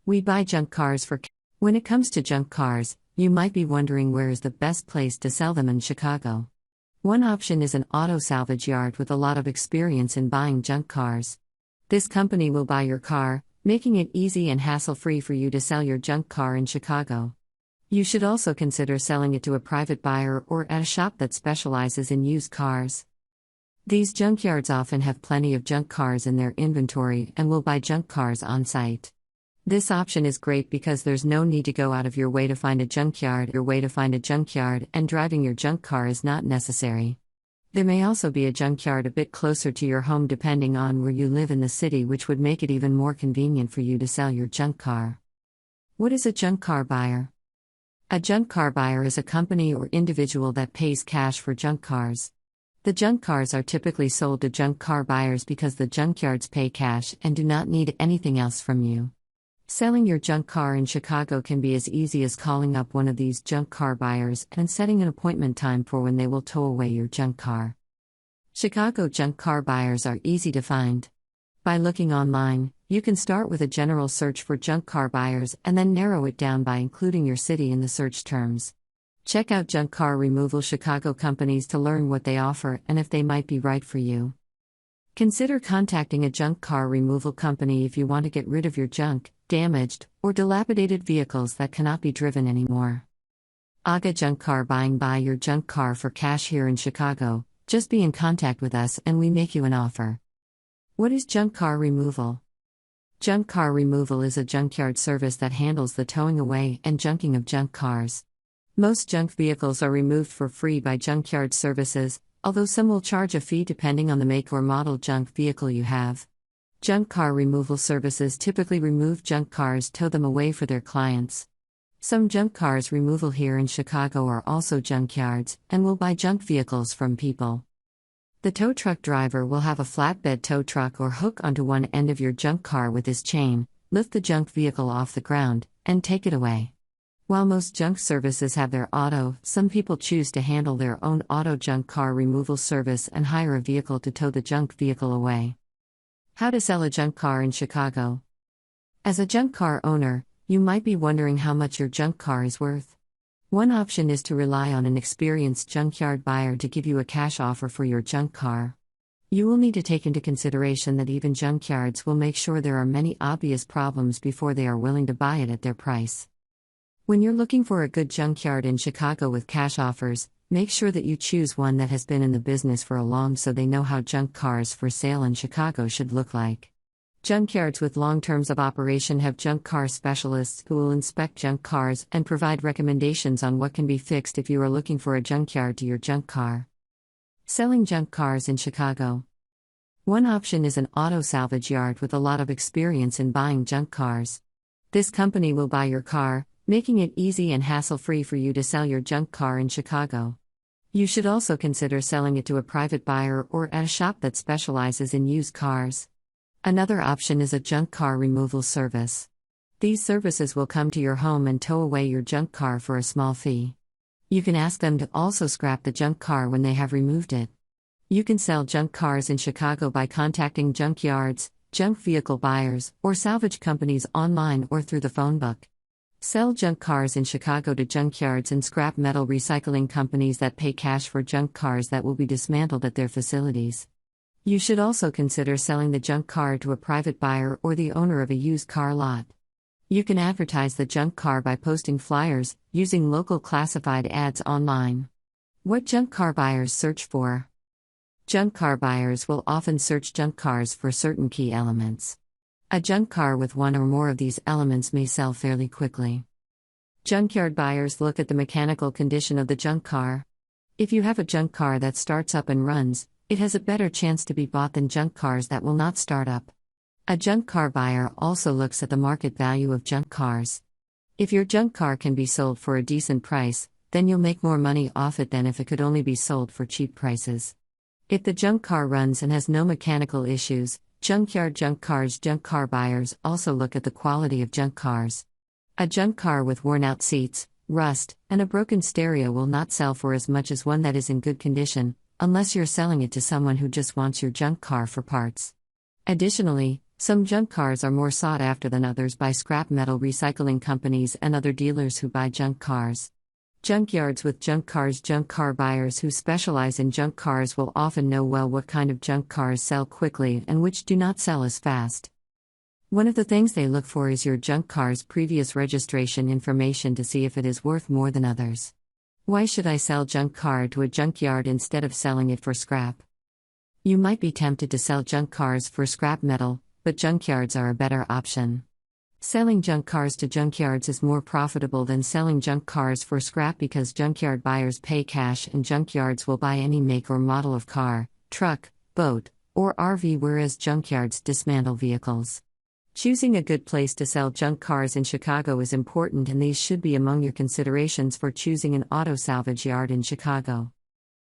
We buy junk cars for. When it comes to junk cars, you might be wondering where is the best place to sell them in Chicago. One option is an auto salvage yard with a lot of experience in buying junk cars. This company will buy your car, making it easy and hassle-free for you to sell your junk car in Chicago. You should also consider selling it to a private buyer or at a shop that specializes in used cars. These junkyards often have plenty of junk cars in their inventory and will buy junk cars on site. This option is great because there's no need to go out of your way to find a junkyard, and driving your junk car is not necessary. There may also be a junkyard a bit closer to your home depending on where you live in the city, which would make it even more convenient for you to sell your junk car. What is a junk car buyer? A junk car buyer is a company or individual that pays cash for junk cars. The junk cars are typically sold to junk car buyers because the junkyards pay cash and do not need anything else from you. Selling your junk car in Chicago can be as easy as calling up one of these junk car buyers and setting an appointment time for when they will tow away your junk car. Chicago junk car buyers are easy to find. By looking online, you can start with a general search for junk car buyers and then narrow it down by including your city in the search terms. Check out Junk Car Removal Chicago companies to learn what they offer and if they might be right for you. Consider contacting a junk car removal company if you want to get rid of your junk, damaged, or dilapidated vehicles that cannot be driven anymore. AGA Junk Car Buying. Buy your junk car for cash here in Chicago. Just be in contact with us and we make you an offer. What is junk car removal? Junk car removal is a junkyard service that handles the towing away and junking of junk cars. Most junk vehicles are removed for free by junkyard services, although some will charge a fee depending on the make or model junk vehicle you have. Junk car removal services typically remove junk cars, tow them away for their clients. Some junk cars removal here in Chicago are also junkyards and will buy junk vehicles from people. The tow truck driver will have a flatbed tow truck or hook onto one end of your junk car with his chain, lift the junk vehicle off the ground, and take it away. While most junk services have their auto, some people choose to handle their own auto junk car removal service and hire a vehicle to tow the junk vehicle away. How to sell a junk car in Chicago? As a junk car owner, you might be wondering how much your junk car is worth. One option is to rely on an experienced junkyard buyer to give you a cash offer for your junk car. You will need to take into consideration that even junkyards will make sure there are many obvious problems before they are willing to buy it at their price. When you're looking for a good junkyard in Chicago with cash offers, make sure that you choose one that has been in the business for a long so they know how junk cars for sale in Chicago should look like. Junkyards with long terms of operation have junk car specialists who will inspect junk cars and provide recommendations on what can be fixed if you are looking for a junkyard to your junk car. Selling junk cars in Chicago. One option is an auto salvage yard with a lot of experience in buying junk cars. This company will buy your car, making it easy and hassle-free for you to sell your junk car in Chicago. You should also consider selling it to a private buyer or at a shop that specializes in used cars. Another option is a junk car removal service. These services will come to your home and tow away your junk car for a small fee. You can ask them to also scrap the junk car when they have removed it. You can sell junk cars in Chicago by contacting junkyards, junk vehicle buyers, or salvage companies online or through the phone book. Sell junk cars in Chicago to junkyards and scrap metal recycling companies that pay cash for junk cars that will be dismantled at their facilities. You should also consider selling the junk car to a private buyer or the owner of a used car lot. You can advertise the junk car by posting flyers, using local classified ads online. What junk car buyers search for? Junk car buyers will often search junk cars for certain key elements. A junk car with one or more of these elements may sell fairly quickly. Junkyard buyers look at the mechanical condition of the junk car. If you have a junk car that starts up and runs, it has a better chance to be bought than junk cars that will not start up. A junk car buyer also looks at the market value of junk cars. If your junk car can be sold for a decent price, then you'll make more money off it than if it could only be sold for cheap prices. If the junk car runs and has no mechanical issues, junk car buyers also look at the quality of junk cars. A junk car with worn-out seats, rust, and a broken stereo will not sell for as much as one that is in good condition, unless you're selling it to someone who just wants your junk car for parts. Additionally, Some junk cars are more sought after than others by scrap metal recycling companies and other dealers who buy junk cars. Junkyards with junk cars. Junk car buyers who specialize in junk cars will often know well what kind of junk cars sell quickly and which do not sell as fast. One of the things they look for is your junk car's previous registration information to see if it is worth more than others. Why should I sell junk car to a junkyard instead of selling it for scrap? You might be tempted to sell junk cars for scrap metal, but junkyards are a better option. Selling junk cars to junkyards is more profitable than selling junk cars for scrap because junkyard buyers pay cash and junkyards will buy any make or model of car, truck, boat, or RV, whereas junkyards dismantle vehicles. Choosing a good place to sell junk cars in Chicago is important, and these should be among your considerations for choosing an auto salvage yard in Chicago.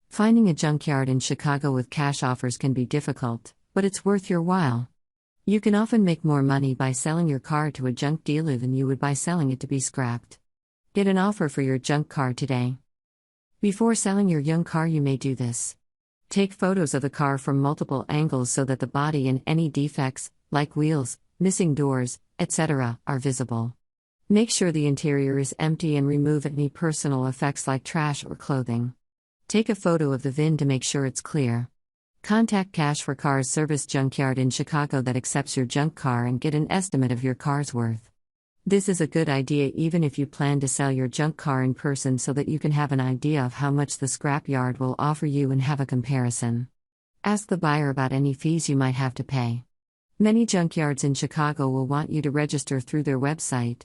Finding a junkyard in Chicago with cash offers can be difficult, but it's worth your while. You can often make more money by selling your car to a junk dealer than you would by selling it to be scrapped. Get an offer for your junk car today. Before selling your junk car, you may do this. Take photos of the car from multiple angles so that the body and any defects, like wheels, missing doors, etc., are visible. Make sure the interior is empty and remove any personal effects like trash or clothing. Take a photo of the VIN to make sure it's clear. Contact Cash for Cars Service Junkyard in Chicago that accepts your junk car and get an estimate of your car's worth. This is a good idea even if you plan to sell your junk car in person so that you can have an idea of how much the scrap yard will offer you and have a comparison. Ask the buyer about any fees you might have to pay. Many junkyards in Chicago will want you to register through their website.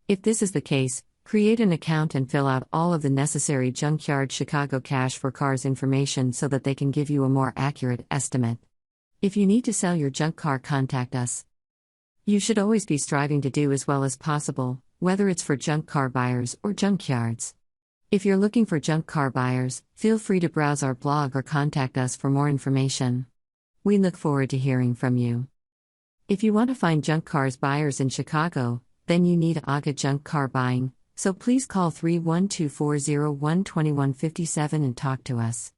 If this is the case, create an account and fill out all of the necessary Junkyard Chicago Cash for Cars information so that they can give you a more accurate estimate. If you need to sell your junk car, contact us. You should always be striving to do as well as possible, whether it's for junk car buyers or junkyards. If you're looking for junk car buyers, feel free to browse our blog or contact us for more information. We look forward to hearing from you. If you want to find junk cars buyers in Chicago, then you need AGA Junk Car Buying. So please call 312-401-2157 and talk to us.